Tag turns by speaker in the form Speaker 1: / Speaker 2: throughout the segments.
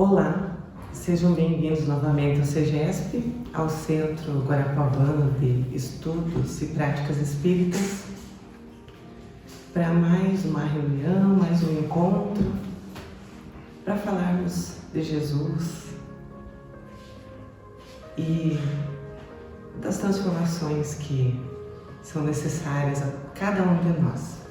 Speaker 1: Olá, sejam bem-vindos novamente ao CEGESP, ao Centro Guarapuavano de Estudos e Práticas Espíritas, para mais uma reunião, mais um encontro, para falarmos de Jesus e das transformações que são necessárias a cada um de nós.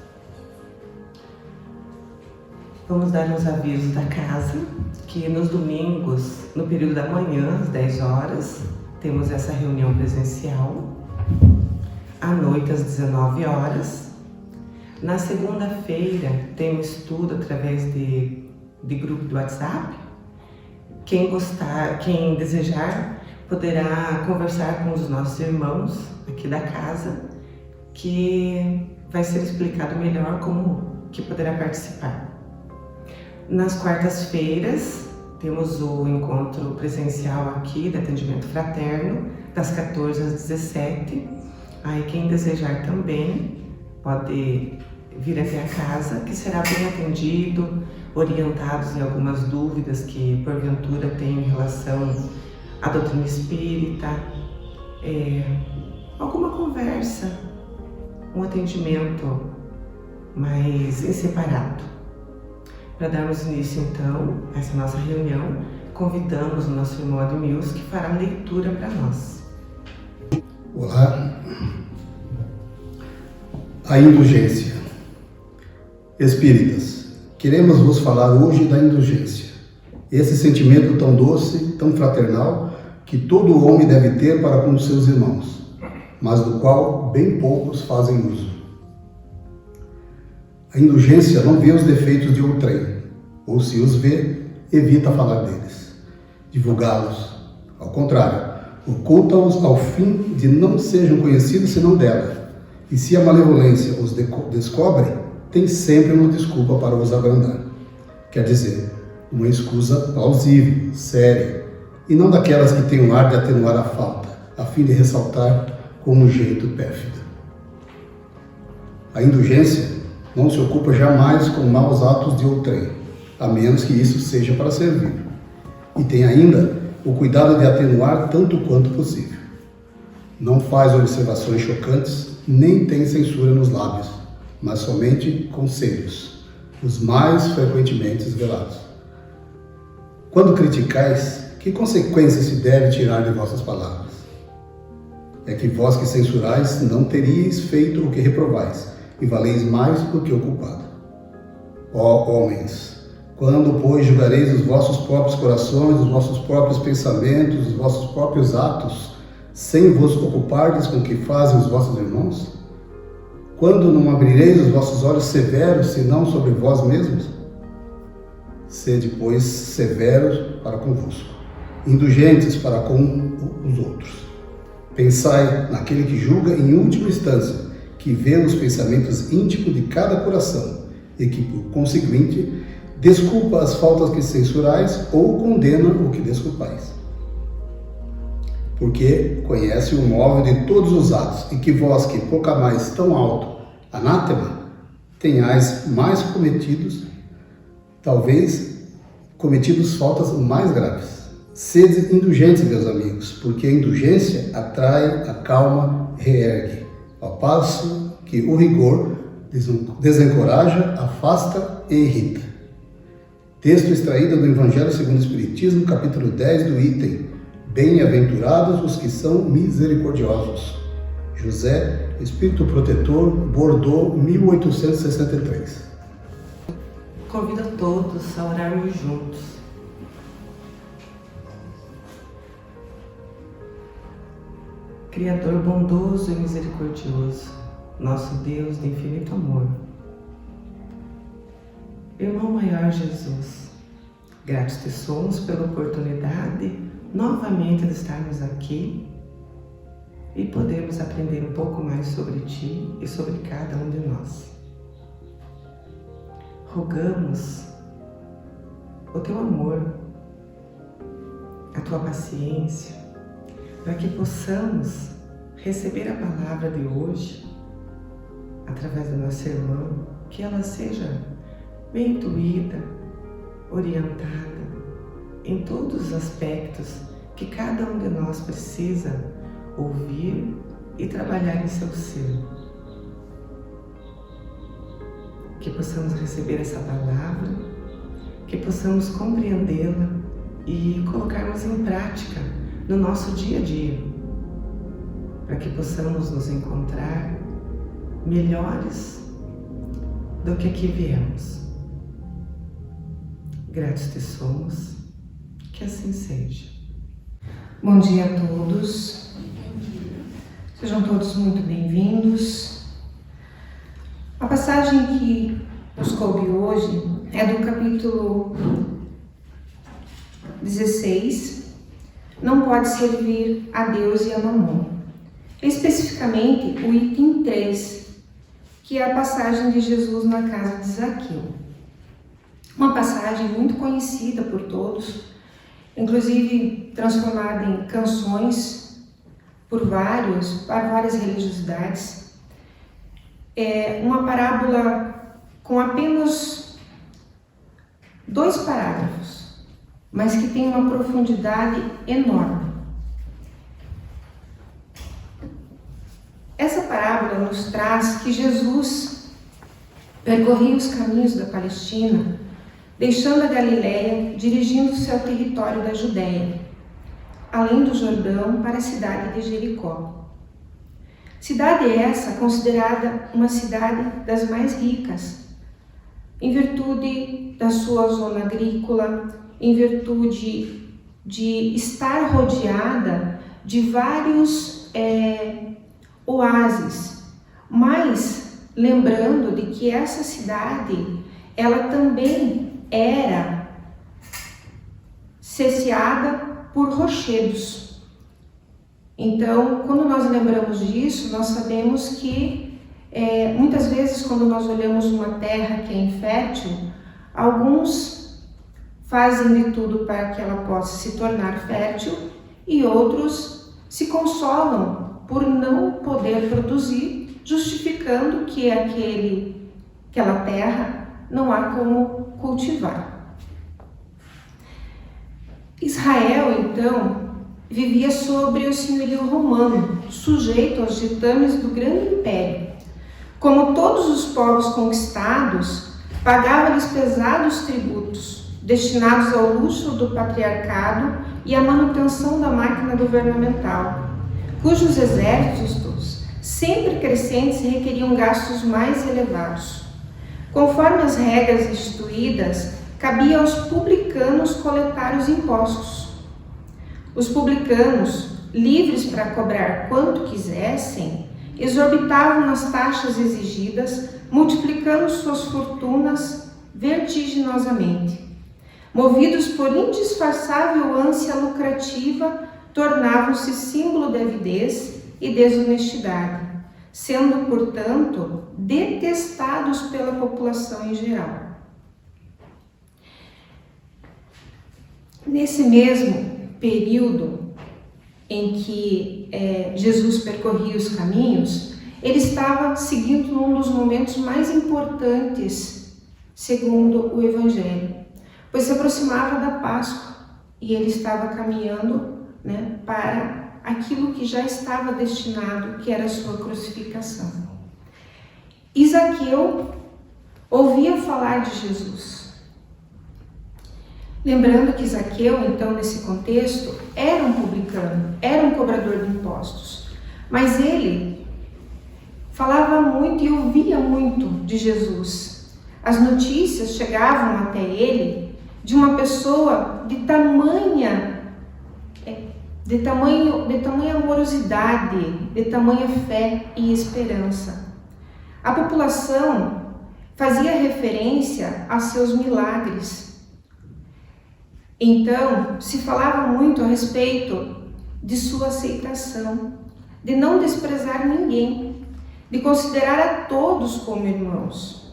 Speaker 1: Vamos dar uns avisos da casa, que nos domingos, no período da manhã, às 10 horas, temos essa reunião presencial, à noite às 19 horas. Na segunda-feira tem um estudo através de grupo do WhatsApp. Quem gostar, quem desejar, poderá conversar com os nossos irmãos aqui da casa, que vai ser explicado melhor como que poderá participar. Nas quartas-feiras, temos o encontro presencial aqui de atendimento fraterno, das 14 às 17. Aí quem desejar também pode vir até a casa, que será bem atendido, orientados em algumas dúvidas que porventura tem em relação à doutrina espírita, alguma conversa, um atendimento mais em separado. Para darmos início, então, a essa nossa reunião, convidamos o nosso irmão Admilson, que fará a leitura para nós.
Speaker 2: Olá. A indulgência. Espíritas, queremos vos falar hoje da indulgência. Esse sentimento tão doce, tão fraternal, que todo homem deve ter para com os seus irmãos, mas do qual bem poucos fazem uso. A indulgência não vê os defeitos de outrem, ou se os vê, evita falar deles, divulgá-los. Ao contrário, oculta-os ao fim de não sejam conhecidos senão dela. E se a malevolência os descobre, tem sempre uma desculpa para os abrandar. Quer dizer, uma escusa plausível, séria, e não daquelas que têm o ar de atenuar a falta, a fim de ressaltar com um jeito pérfido. A indulgência não se ocupa jamais com maus atos de outrem, a menos que isso seja para servir. E tem ainda o cuidado de atenuar tanto quanto possível. Não faz observações chocantes, nem tem censura nos lábios, mas somente conselhos, os mais frequentemente velados. Quando criticais, que consequências se deve tirar de vossas palavras? É que vós que censurais não teríeis feito o que reprovais, e valeis mais do que o culpado. Ó homens, quando, pois, julgareis os vossos próprios corações, os vossos próprios pensamentos, os vossos próprios atos, sem vos ocupardes com o que fazem os vossos irmãos? Quando não abrireis os vossos olhos severos, senão sobre vós mesmos? Sede, pois, severos para convosco, indulgentes para com os outros. Pensai naquele que julga em última instância, que vê os pensamentos íntimos de cada coração e que, por conseguinte, desculpa as faltas que censurais ou condena o que desculpais. Porque conhece o móvel de todos os atos e que vós que proclamais tão alto, anátema, tenhais mais cometidos, talvez cometidos faltas mais graves. Sede indulgentes, meus amigos, porque a indulgência atrai, acalma, reergue, ao passo que o rigor desencoraja, afasta e irrita. Texto extraído do Evangelho segundo o Espiritismo, capítulo 10, do item Bem-aventurados os que são misericordiosos. José, Espírito Protetor, Bordeaux, 1863.
Speaker 1: Convido a todos a orarmos juntos. Criador bondoso e misericordioso, nosso Deus de infinito amor. Irmão maior Jesus, gratos te somos pela oportunidade novamente de estarmos aqui e podermos aprender um pouco mais sobre ti e sobre cada um de nós. Rogamos o teu amor, a tua paciência, para que possamos receber a palavra de hoje através da nossa irmã, que ela seja bem intuída, orientada em todos os aspectos que cada um de nós precisa ouvir e trabalhar em seu ser. Que possamos receber essa palavra, que possamos compreendê-la e colocarmos em prática no nosso dia a dia, para que possamos nos encontrar melhores do que aqui viemos. Gratos te somos, que assim seja.
Speaker 3: Bom dia a todos, sejam todos muito bem-vindos. A passagem que nos coube hoje é do capítulo 16, não pode servir a Deus e a Mamon. Especificamente o item 3, que é a passagem de Jesus na casa de Zaqueu. Uma passagem muito conhecida por todos, inclusive transformada em canções para várias religiosidades. É uma parábola com apenas 2 parágrafos, mas que tem uma profundidade enorme. Essa parábola nos traz que Jesus percorria os caminhos da Palestina, deixando a Galileia, dirigindo-se ao território da Judéia, além do Jordão, para a cidade de Jericó. Cidade essa considerada uma cidade das mais ricas, em virtude da sua zona agrícola, em virtude de estar rodeada de vários oásis, mas lembrando de que essa cidade, ela também era cerceada por rochedos. Então, quando nós lembramos disso, nós sabemos que muitas vezes quando nós olhamos uma terra que é infértil, alguns fazem de tudo para que ela possa se tornar fértil e outros se consolam por não poder produzir, justificando que aquela terra não há como cultivar. Israel, então, vivia sobre o senhorio romano, sujeito aos ditames do grande império. Como todos os povos conquistados, pagava-lhes pesados tributos, destinados ao luxo do patriarcado e à manutenção da máquina governamental, cujos exércitos, sempre crescentes, requeriam gastos mais elevados. Conforme as regras instituídas, cabia aos publicanos coletar os impostos. Os publicanos, livres para cobrar quanto quisessem, exorbitavam nas taxas exigidas, multiplicando suas fortunas vertiginosamente. Movidos por indisfarçável ânsia lucrativa, tornavam-se símbolo de avidez e desonestidade, sendo, portanto, detestados pela população em geral. Nesse mesmo período em que Jesus percorria os caminhos, ele estava seguindo um dos momentos mais importantes, segundo o Evangelho, pois se aproximava da Páscoa e ele estava caminhando, para aquilo que já estava destinado, que era a sua crucificação. Zaqueu ouvia falar de Jesus. Lembrando que Zaqueu, então, nesse contexto, era um publicano, era um cobrador de impostos, mas ele falava muito e ouvia muito de Jesus. As notícias chegavam até ele de uma pessoa de tamanha amorosidade, de tamanha fé e esperança. A população fazia referência a seus milagres. Então, se falava muito a respeito de sua aceitação, de não desprezar ninguém, de considerar a todos como irmãos.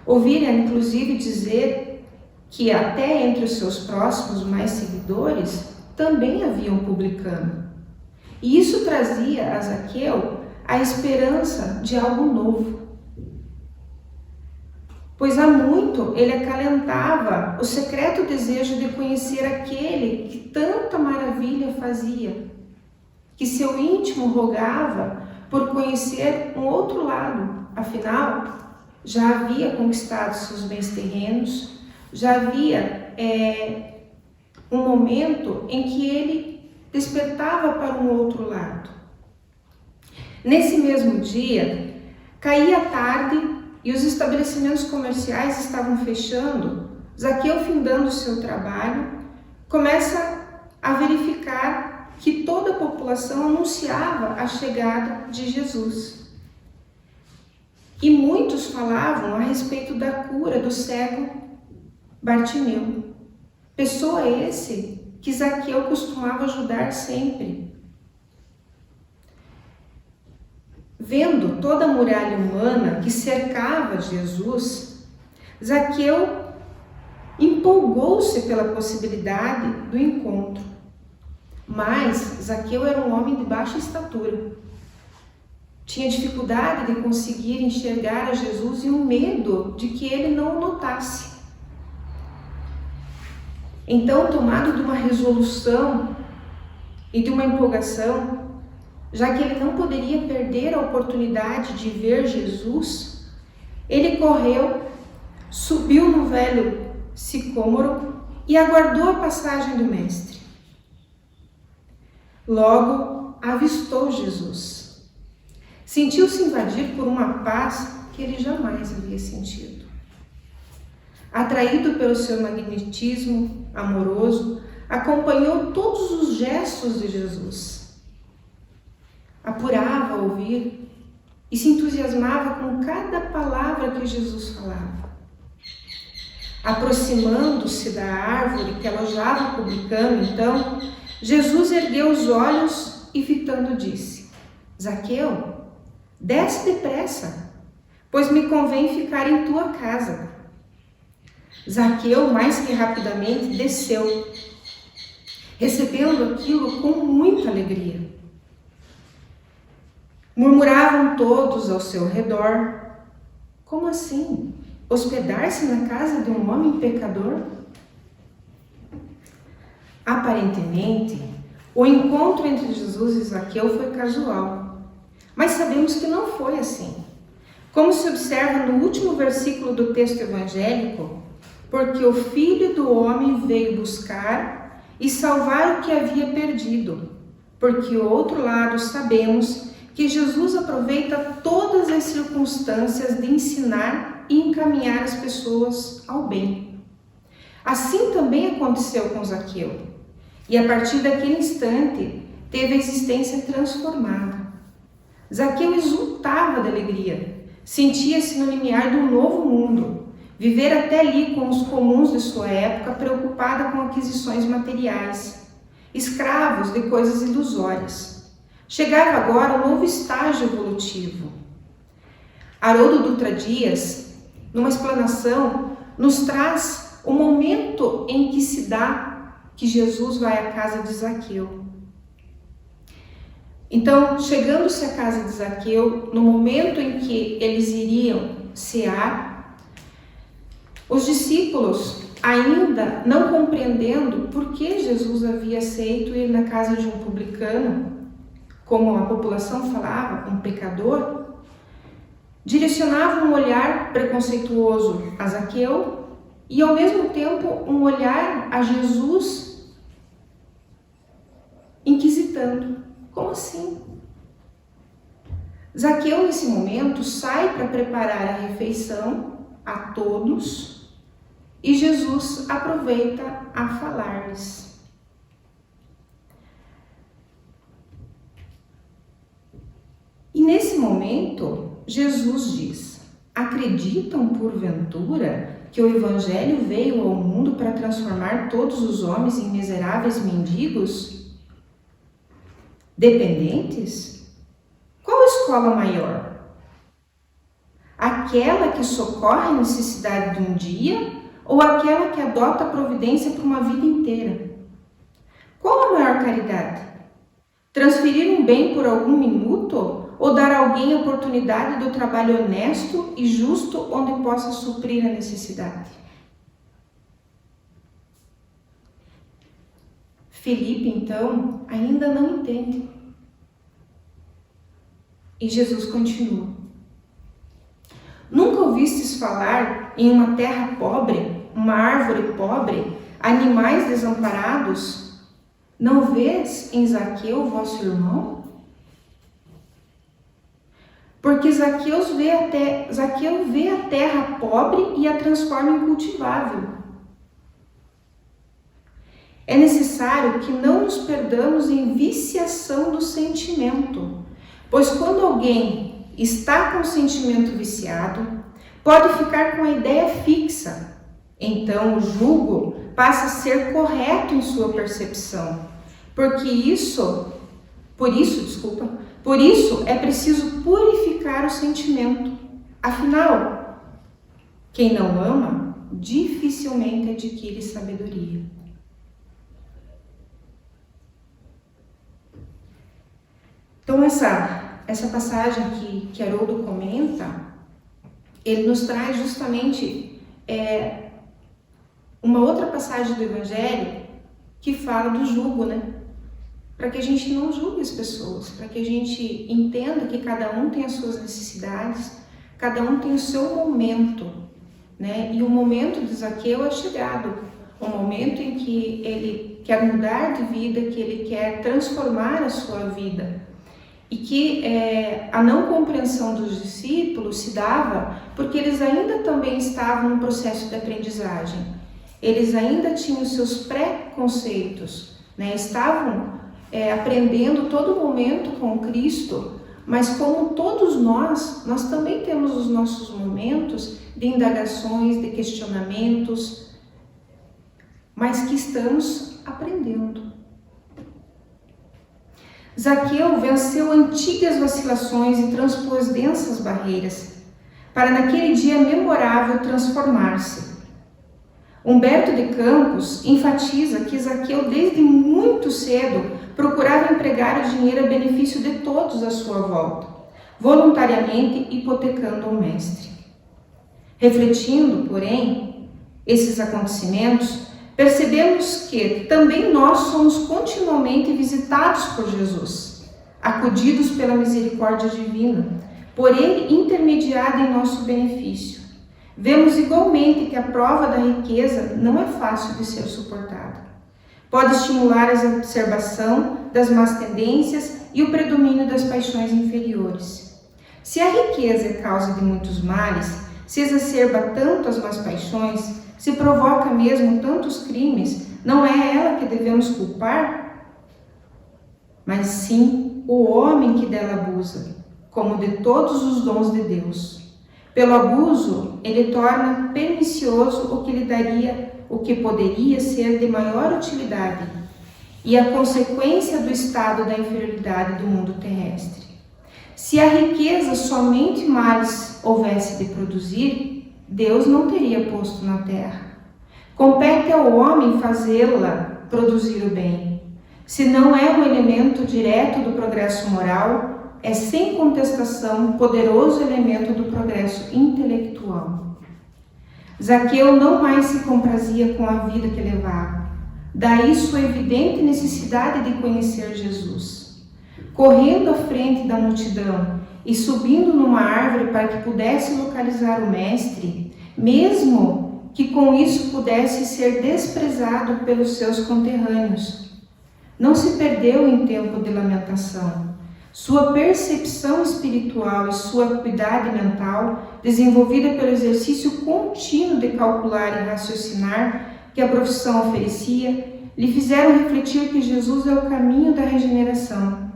Speaker 3: Ouvira, inclusive, dizer que até entre os seus próximos mais seguidores também havia um publicano. E isso trazia a Zaqueu a esperança de algo novo. pois há muito ele acalentava o secreto desejo de conhecer aquele que tanta maravilha fazia, que seu íntimo rogava por conhecer um outro lado. Afinal, já havia conquistado seus bens terrenos, já havia um momento em que ele despertava para um outro lado. Nesse mesmo dia, caía a tarde e os estabelecimentos comerciais estavam fechando. Zaqueu, findando o seu trabalho, começa a verificar que toda a população anunciava a chegada de Jesus. E muitos falavam a respeito da cura do cego Bartimeu. Pessoa esse que Zaqueu costumava ajudar sempre. Vendo toda a muralha humana que cercava Jesus, Zaqueu empolgou-se pela possibilidade do encontro. Mas Zaqueu era um homem de baixa estatura. Tinha dificuldade de conseguir enxergar a Jesus e um medo de que ele não o notasse. Então, tomado de uma resolução e de uma empolgação, já que ele não poderia perder a oportunidade de ver Jesus, ele correu, subiu no velho sicômoro e aguardou a passagem do mestre. Logo, avistou Jesus. Sentiu-se invadir por uma paz que ele jamais havia sentido. Atraído pelo seu magnetismo amoroso, acompanhou todos os gestos de Jesus. Apurava a ouvir e se entusiasmava com cada palavra que Jesus falava. Aproximando-se da árvore que alojava o publicano, então, Jesus ergueu os olhos e fitando disse: Zaqueu, desce depressa, pois me convém ficar em tua casa. Zaqueu, mais que rapidamente, desceu, recebendo aquilo com muita alegria. Murmuravam todos ao seu redor: como assim? Hospedar-se na casa de um homem pecador? Aparentemente, o encontro entre Jesus e Zaqueu foi casual, mas sabemos que não foi assim. Como se observa no último versículo do texto evangélico, porque o Filho do Homem veio buscar e salvar o que havia perdido. Porque, ao outro lado, sabemos que Jesus aproveita todas as circunstâncias de ensinar e encaminhar as pessoas ao bem. Assim também aconteceu com Zaqueu, e a partir daquele instante teve a existência transformada. Zaqueu exultava de alegria, sentia-se no limiar de um novo mundo, viver até ali com os comuns de sua época, preocupada com aquisições materiais, escravos de coisas ilusórias. Chegava agora um novo estágio evolutivo. Haroldo Dutra Dias, numa explanação, nos traz o momento em que se dá que Jesus vai à casa de Zaqueu. Então, chegando-se à casa de Zaqueu, no momento em que eles iriam cear, os discípulos, ainda não compreendendo por que Jesus havia aceito ir na casa de um publicano, como a população falava, um pecador, direcionavam um olhar preconceituoso a Zaqueu e, ao mesmo tempo, um olhar a Jesus inquisitando. Como assim? Zaqueu, nesse momento, sai para preparar a refeição a todos e Jesus aproveita a falar-lhes. E nesse momento, Jesus diz: acreditam porventura que o Evangelho veio ao mundo para transformar todos os homens em miseráveis mendigos? Dependentes? Qual escola maior? Aquela que socorre a necessidade de um dia ou aquela que adota a providência para uma vida inteira? Qual a maior caridade? Transferir um bem por algum minuto ou dar a alguém a oportunidade do trabalho honesto e justo onde possa suprir a necessidade. Felipe, então, ainda não entende. E Jesus continua. Nunca ouvistes falar em uma terra pobre, uma árvore pobre, animais desamparados? Não vês em Zaqueu, vosso irmão? Porque Zaqueu vê a terra pobre e a transforma em cultivável. É necessário que não nos perdamos em viciação do sentimento, pois quando alguém está com o sentimento viciado, pode ficar com a ideia fixa. Então o julgo passa a ser correto em sua percepção. Por isso é preciso purificar o sentimento. Afinal, quem não ama dificilmente adquire sabedoria. Então essa passagem que Haroldo comenta, ele nos traz justamente uma outra passagem do Evangelho que fala do jugo, né? Para que a gente não julgue as pessoas, para que a gente entenda que cada um tem as suas necessidades, cada um tem o seu momento, né? E o momento de Zaqueu é chegado, o momento em que ele quer mudar de vida, que ele quer transformar a sua vida. E que a não compreensão dos discípulos se dava porque eles ainda também estavam no processo de aprendizagem. Eles ainda tinham seus pré-conceitos, né? Estavam aprendendo todo momento com Cristo, mas como todos nós também temos os nossos momentos de indagações, de questionamentos, mas que estamos aprendendo. Zaqueu venceu antigas vacilações e transpôs densas barreiras, para naquele dia memorável transformar-se. Humberto de Campos enfatiza que Zaqueu desde muito cedo procurava empregar o dinheiro a benefício de todos à sua volta, voluntariamente hipotecando o mestre. Refletindo, porém, esses acontecimentos, percebemos que também nós somos continuamente visitados por Jesus, acudidos pela misericórdia divina, por Ele intermediada em nosso benefício. Vemos igualmente que a prova da riqueza não é fácil de ser suportada. Pode estimular a exacerbação das más tendências e o predomínio das paixões inferiores. Se a riqueza é causa de muitos males, se exacerba tanto as más paixões, se provoca mesmo tantos crimes, não é ela que devemos culpar, mas sim o homem que dela abusa, como de todos os dons de Deus. Pelo abuso, ele torna pernicioso o que poderia ser de maior utilidade, e a consequência do estado da inferioridade do mundo terrestre. Se a riqueza somente males houvesse de produzir, Deus não teria posto na terra. Compete ao homem fazê-la produzir o bem. Se não é um elemento direto do progresso moral, é sem contestação um poderoso elemento do progresso intelectual. Zaqueu não mais se comprazia com a vida que levava. Daí sua evidente necessidade de conhecer Jesus. Correndo à frente da multidão e subindo numa árvore para que pudesse localizar o mestre, mesmo que com isso pudesse ser desprezado pelos seus conterrâneos. Não se perdeu em tempo de lamentação. Sua percepção espiritual e sua acuidade mental, desenvolvida pelo exercício contínuo de calcular e raciocinar que a profissão oferecia, lhe fizeram refletir que Jesus é o caminho da regeneração.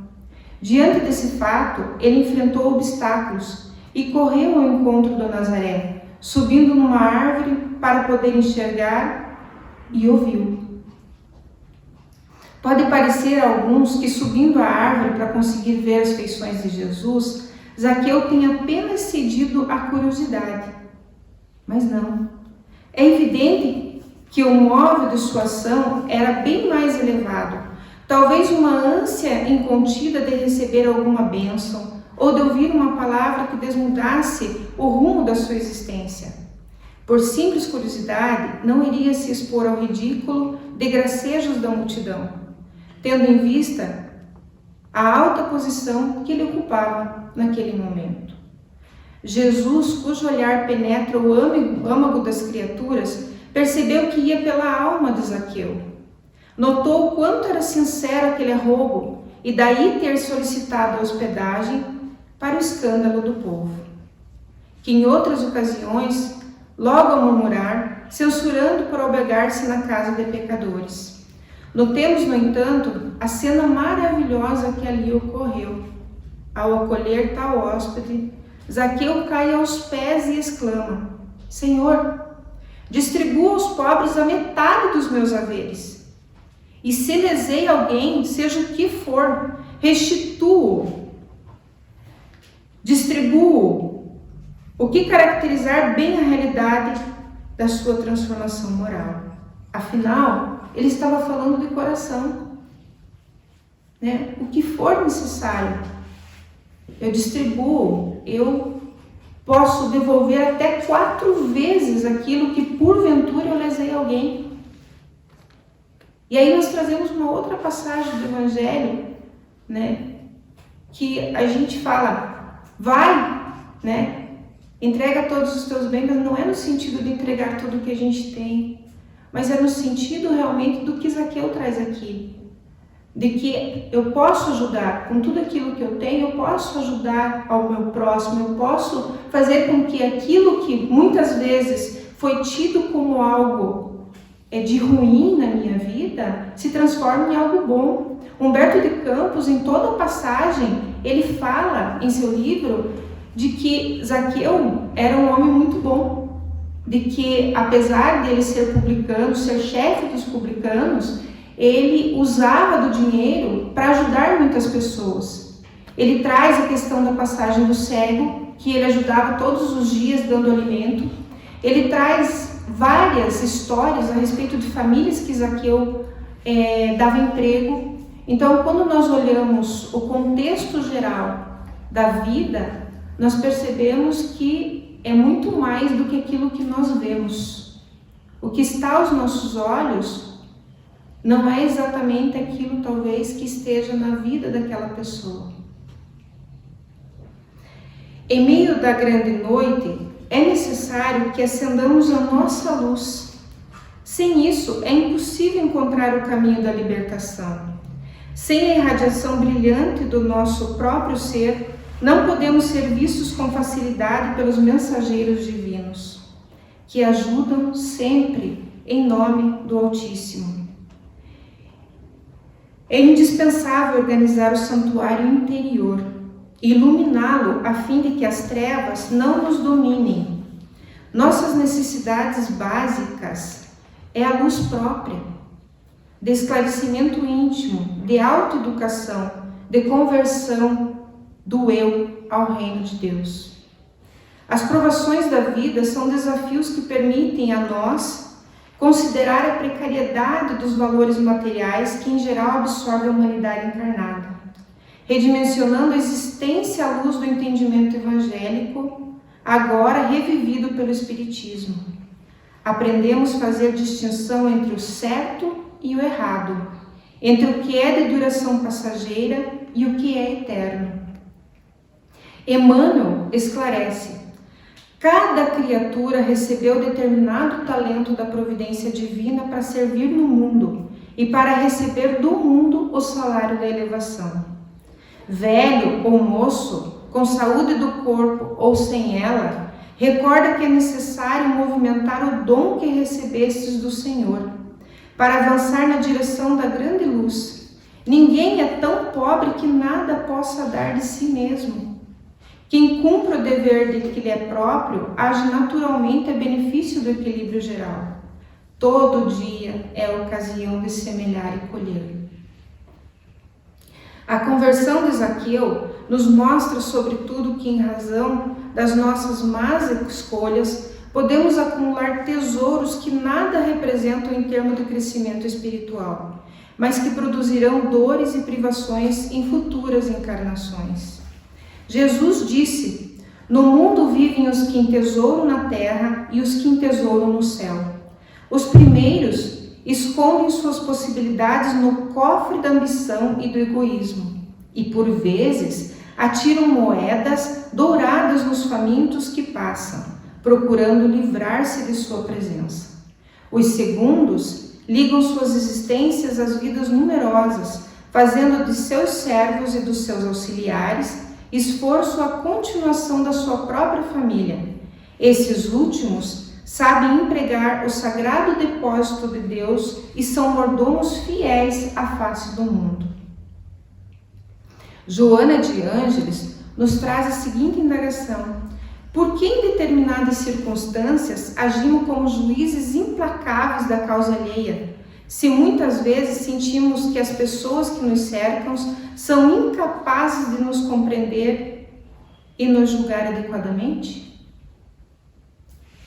Speaker 3: Diante desse fato, ele enfrentou obstáculos e correu ao encontro do Nazaré, subindo numa árvore para poder enxergar, e ouviu. Pode parecer a alguns que subindo a árvore para conseguir ver as feições de Jesus, Zaqueu tenha apenas cedido à curiosidade. Mas não. É evidente que o móvel de sua ação era bem mais elevado. Talvez uma ânsia incontida de receber alguma bênção, ou de ouvir uma palavra que desmudasse o rumo da sua existência. Por simples curiosidade, não iria se expor ao ridículo de gracejos da multidão, tendo em vista a alta posição que ele ocupava naquele momento. Jesus, cujo olhar penetra o âmago das criaturas, percebeu que ia pela alma de Zaqueu. Notou o quanto era sincero aquele arrobo e daí ter solicitado a hospedagem para o escândalo do povo, que em outras ocasiões, logo a murmurar, censurando por albergar-se na casa de pecadores. Notemos, no entanto, a cena maravilhosa que ali ocorreu. Ao acolher tal hóspede, Zaqueu cai aos pés e exclama: Senhor, distribua aos pobres a metade dos meus haveres. E se lesei alguém, seja o que for, restituo, distribuo, o que caracterizar bem a realidade da sua transformação moral. Afinal, ele estava falando de coração, né? O que for necessário, eu distribuo, eu posso devolver até 4 vezes aquilo que porventura eu lesei alguém. E aí nós trazemos uma outra passagem do Evangelho, né? Que a gente fala, vai, né? Entrega todos os teus bens, mas não é no sentido de entregar tudo que a gente tem, mas é no sentido realmente do que Zaqueu traz aqui. De que eu posso ajudar, com tudo aquilo que eu tenho, eu posso ajudar ao meu próximo, eu posso fazer com que aquilo que muitas vezes foi tido como algo de ruim na minha vida, se transforme em algo bom. Humberto de Campos, em toda a passagem, ele fala em seu livro de que Zaqueu era um homem muito bom, de que apesar dele ser publicano, ser chefe dos publicanos, ele usava do dinheiro para ajudar muitas pessoas. Ele traz a questão da passagem do cego, que ele ajudava todos os dias dando alimento. Ele traz várias histórias a respeito de famílias que Zaqueu dava emprego. Então, quando nós olhamos o contexto geral da vida, nós percebemos que é muito mais do que aquilo que nós vemos. O que está aos nossos olhos não é exatamente aquilo, talvez, que esteja na vida daquela pessoa. Em meio da grande noite, é necessário que acendamos a nossa luz. Sem isso, é impossível encontrar o caminho da libertação. Sem a irradiação brilhante do nosso próprio ser, não podemos ser vistos com facilidade pelos mensageiros divinos, que ajudam sempre em nome do Altíssimo. É indispensável organizar o santuário interior e iluminá-lo a fim de que as trevas não nos dominem. Nossas necessidades básicas é a luz própria, de esclarecimento íntimo, de autoeducação, de conversão do eu ao reino de Deus. As provações da vida são desafios que permitem a nós considerar a precariedade dos valores materiais que em geral absorve a humanidade encarnada, redimensionando a existência à luz do entendimento evangélico, agora revivido pelo Espiritismo. Aprendemos a fazer distinção entre o certo e o errado, entre o que é de duração passageira e o que é eterno. Emmanuel esclarece: cada criatura recebeu determinado talento da providência divina para servir no mundo e para receber do mundo o salário da elevação. Velho ou moço, com saúde do corpo ou sem ela, recorda que é necessário movimentar o dom que recebestes do Senhor, para avançar na direção da grande luz. Ninguém é tão pobre que nada possa dar de si mesmo. Quem cumpre o dever de que lhe é próprio, age naturalmente a benefício do equilíbrio geral. Todo dia é a ocasião de semear e colher. A conversão de Zaqueu nos mostra, sobretudo, que em razão das nossas más escolhas, podemos acumular tesouros que nada representam em termos de crescimento espiritual, mas que produzirão dores e privações em futuras encarnações. Jesus disse: no mundo vivem os que entesouram na terra e os que entesouram no céu. Os primeiros escondem suas possibilidades no cofre da ambição e do egoísmo, e por vezes atiram moedas douradas nos famintos que passam, procurando livrar-se de sua presença. Os segundos ligam suas existências às vidas numerosas, fazendo de seus servos e dos seus auxiliares esforço à continuação da sua própria família. Esses últimos sabem empregar o sagrado depósito de Deus e são mordomos fiéis à face do mundo. Joana de Ângeles nos traz a seguinte indagação: por que em determinadas circunstâncias agimos como juízes implacáveis da causa alheia, se muitas vezes sentimos que as pessoas que nos cercam são incapazes de nos compreender e nos julgar adequadamente?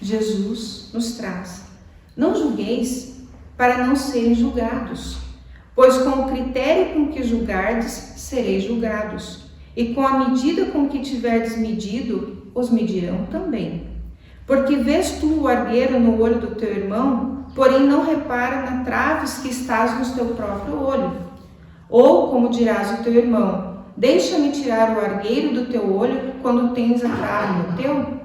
Speaker 3: Jesus nos traz: não julgueis para não serem julgados, pois com o critério com que julgardes, sereis julgados, e com a medida com que tiverdes medido, os medirão também. Porque vês tu o argueiro no olho do teu irmão, porém não repara na traves que estás no teu próprio olho. Ou, como dirás ao teu irmão: deixa-me tirar o argueiro do teu olho quando tens a trave no teu?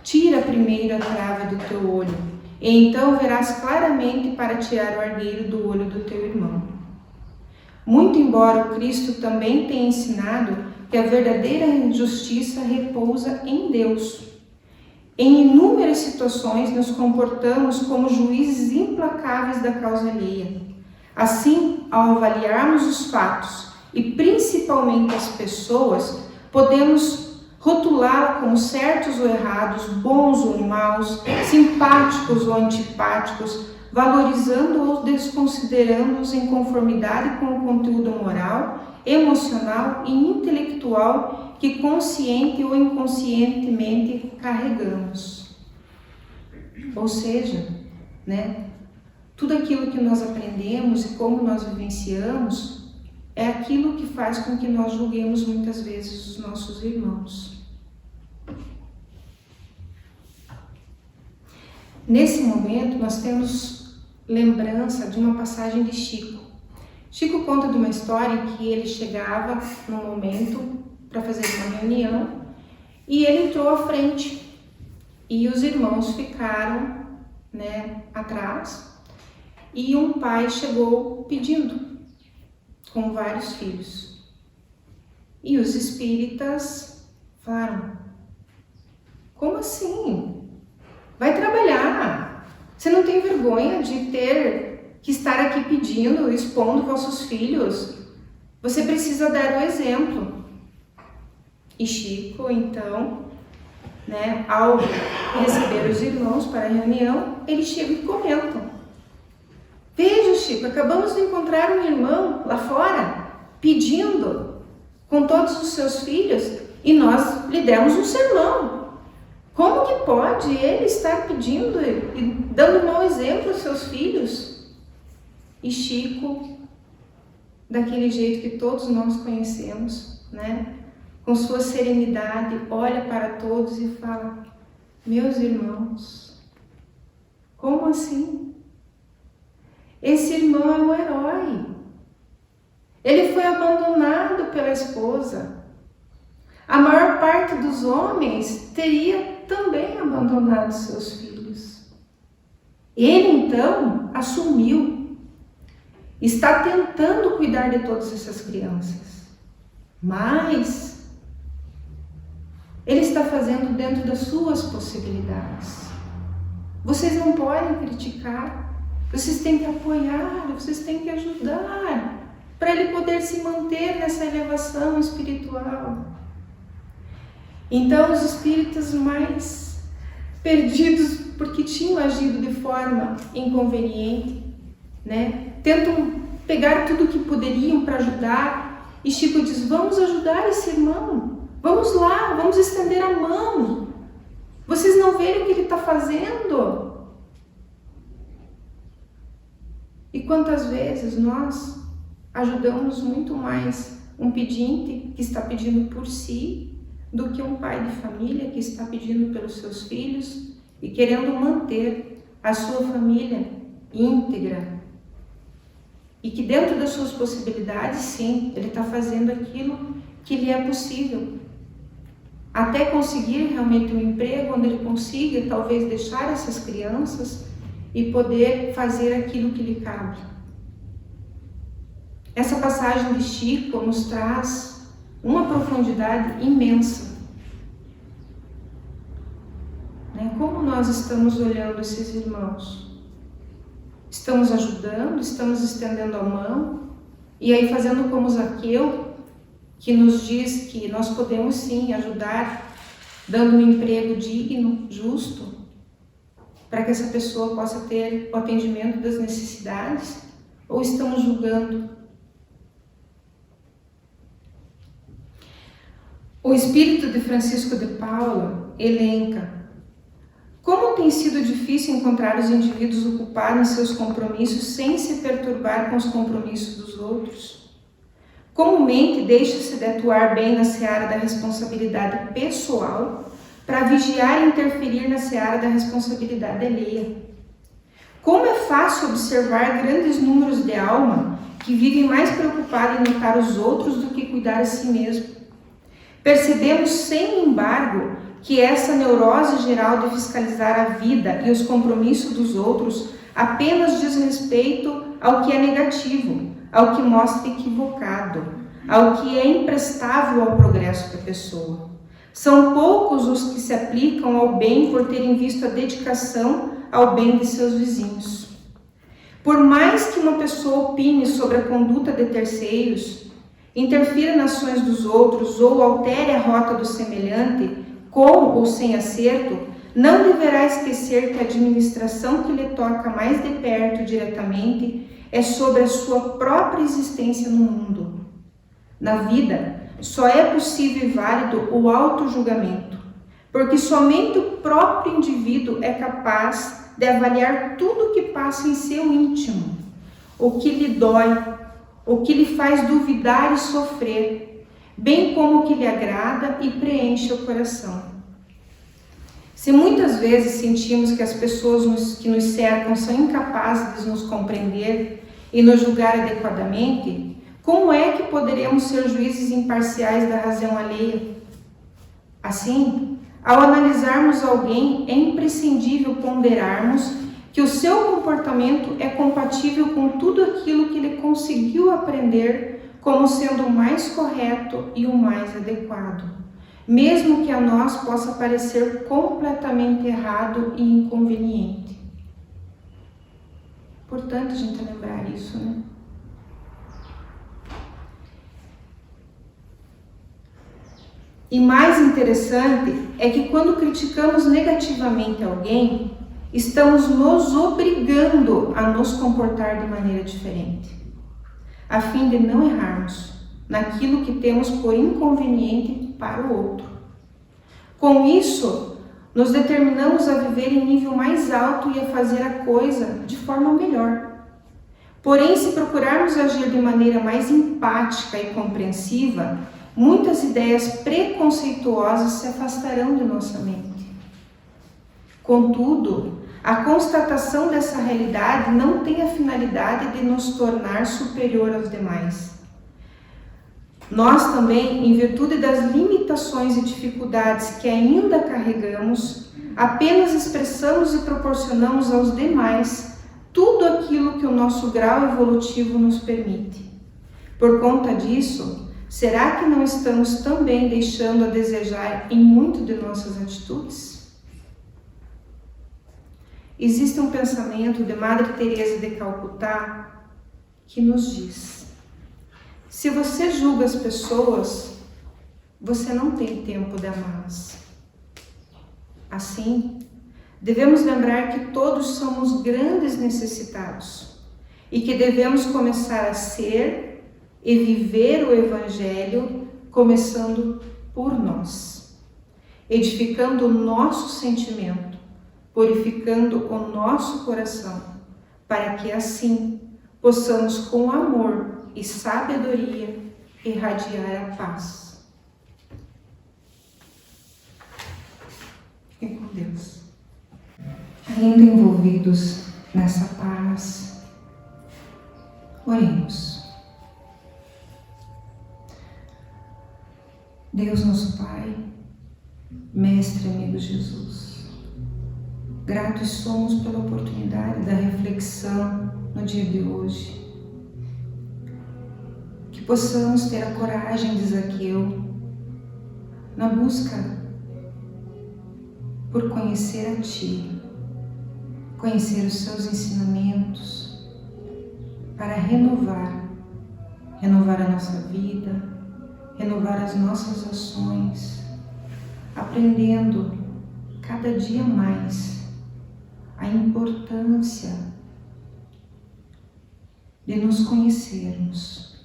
Speaker 3: Tira primeiro a trave do teu olho, e então verás claramente para tirar o argueiro do olho do teu irmão. Muito embora o Cristo também tenha ensinado que a verdadeira justiça repousa em Deus, em inúmeras situações nos comportamos como juízes implacáveis da causa alheia. Assim, ao avaliarmos os fatos e principalmente as pessoas, podemos rotulá-la como certos ou errados, bons ou maus, simpáticos ou antipáticos, valorizando ou desconsiderando-os em conformidade com o conteúdo moral, emocional e intelectual que consciente ou inconscientemente carregamos. Ou seja, tudo aquilo que nós aprendemos e como nós vivenciamos é aquilo que faz com que nós julguemos muitas vezes os nossos irmãos. Nesse momento, nós temos lembrança de uma passagem de Chico. Chico conta de uma história em que ele chegava num momento para fazer uma reunião e ele entrou à frente e os irmãos ficaram atrás e um pai chegou pedindo com vários filhos e os espíritas falaram: como assim? Vai trabalhar, você não tem vergonha de ter que estar aqui pedindo, expondo vossos filhos? Você precisa dar o exemplo. E Chico, então, ao receber os irmãos para a reunião, ele chega e comenta: veja, Chico, acabamos de encontrar um irmão lá fora, pedindo com todos os seus filhos, e nós lhe demos um sermão. Como que pode ele estar pedindo e dando mau exemplo aos seus filhos? E Chico, daquele jeito que todos nós conhecemos, com sua serenidade, olha para todos e fala: meus irmãos, como assim? Esse irmão é um herói. Ele foi abandonado pela esposa. A maior parte dos homens teria também abandonado seus filhos. Ele, então, assumiu. Está tentando cuidar de todas essas crianças. Mas ele está fazendo dentro das suas possibilidades. Vocês não podem criticar. Vocês têm que apoiar, vocês têm que ajudar para ele poder se manter nessa elevação espiritual. Então, os espíritas mais perdidos, porque tinham agido de forma inconveniente, tentam pegar tudo o que poderiam para ajudar, e Chico diz: vamos ajudar esse irmão, vamos lá, vamos estender a mão. Vocês não veem o que ele está fazendo? E quantas vezes nós ajudamos muito mais um pedinte que está pedindo por si do que um pai de família que está pedindo pelos seus filhos e querendo manter a sua família íntegra. E que dentro das suas possibilidades, sim, ele está fazendo aquilo que lhe é possível. Até conseguir realmente um emprego onde ele consiga talvez deixar essas crianças e poder fazer aquilo que lhe cabe. Essa passagem de Chico nos traz uma profundidade imensa. Como nós estamos olhando esses irmãos? Estamos ajudando, estamos estendendo a mão, e aí fazendo como Zaqueu, que nos diz que nós podemos sim ajudar, dando um emprego digno, justo, para que essa pessoa possa ter o atendimento das necessidades, ou estamos julgando? O Espírito de Francisco de Paula elenca como tem sido difícil encontrar os indivíduos ocupados em seus compromissos sem se perturbar com os compromissos dos outros. Comumente deixa-se de atuar bem na seara da responsabilidade pessoal para vigiar e interferir na seara da responsabilidade alheia. Como é fácil observar grandes números de alma que vivem mais preocupados em notar os outros do que cuidar a si mesmo. Percebemos, sem embargo, que essa neurose geral de fiscalizar a vida e os compromissos dos outros apenas diz respeito ao que é negativo, ao que mostra equivocado, ao que é imprestável ao progresso da pessoa. São poucos os que se aplicam ao bem por terem visto a dedicação ao bem de seus vizinhos. Por mais que uma pessoa opine sobre a conduta de terceiros, interfira nas ações dos outros ou altere a rota do semelhante, com ou sem acerto, não deverá esquecer que a administração que lhe toca mais de perto diretamente é sobre a sua própria existência no mundo. Na vida, só é possível e válido o autojulgamento, porque somente o próprio indivíduo é capaz de avaliar tudo o que passa em seu íntimo, o que lhe dói, o que lhe faz duvidar e sofrer, bem como o que lhe agrada e preenche o coração. Se muitas vezes sentimos que as pessoas que nos cercam são incapazes de nos compreender e nos julgar adequadamente, como é que poderemos ser juízes imparciais da razão alheia? Assim, ao analisarmos alguém, é imprescindível ponderarmos que o seu comportamento é compatível com tudo aquilo que ele conseguiu aprender como sendo o mais correto e o mais adequado, mesmo que a nós possa parecer completamente errado e inconveniente. Importante a gente lembrar isso, né? E mais interessante é que quando criticamos negativamente alguém, estamos nos obrigando a nos comportar de maneira diferente, a fim de não errarmos naquilo que temos por inconveniente para o outro. Com isso, nos determinamos a viver em nível mais alto e a fazer a coisa de forma melhor. Porém, se procurarmos agir de maneira mais empática e compreensiva, muitas ideias preconceituosas se afastarão de nossa mente. Contudo, a constatação dessa realidade não tem a finalidade de nos tornar superior aos demais. Nós também, em virtude das limitações e dificuldades que ainda carregamos, apenas expressamos e proporcionamos aos demais tudo aquilo que o nosso grau evolutivo nos permite. Por conta disso, será que não estamos também deixando a desejar em muito de nossas atitudes? Existe um pensamento de Madre Teresa de Calcutá que nos diz: se você julga as pessoas, você não tem tempo de amá-las. Assim, devemos lembrar que todos somos grandes necessitados e que devemos começar a ser e viver o Evangelho começando por nós, edificando o nosso sentimento, purificando o nosso coração, para que assim possamos com amor e sabedoria irradiar a paz. E com Deus. Ainda envolvidos nessa paz, oremos. Deus nosso Pai, Mestre amigo Jesus, gratos somos pela oportunidade da reflexão no dia de hoje. Que possamos ter a coragem de Zaqueu na busca por conhecer a Ti, conhecer os Seus ensinamentos, para renovar a nossa vida, renovar as nossas ações, aprendendo cada dia mais a importância de nos conhecermos,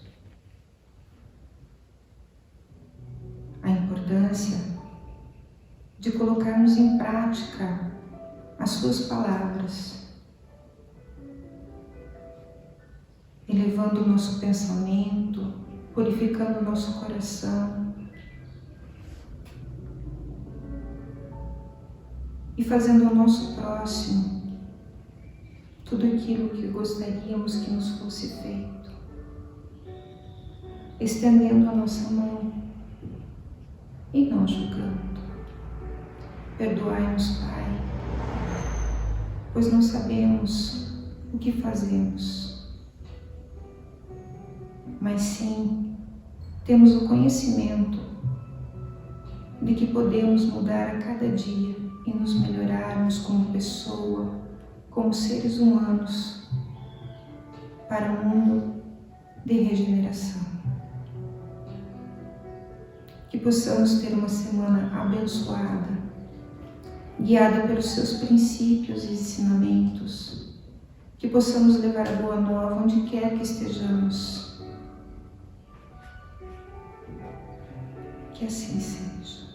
Speaker 3: a importância de colocarmos em prática as Suas palavras, elevando o nosso pensamento, purificando o nosso coração e fazendo ao nosso próximo tudo aquilo que gostaríamos que nos fosse feito, estendendo a nossa mão e não julgando. Perdoai-nos, Pai, pois não sabemos o que fazemos, mas sim temos o conhecimento de que podemos mudar a cada dia e nos melhorarmos como pessoa, como seres humanos, para um mundo de regeneração. Que possamos ter uma semana abençoada, guiada pelos Seus princípios e ensinamentos, que possamos levar a boa nova onde quer que estejamos. Que assim seja.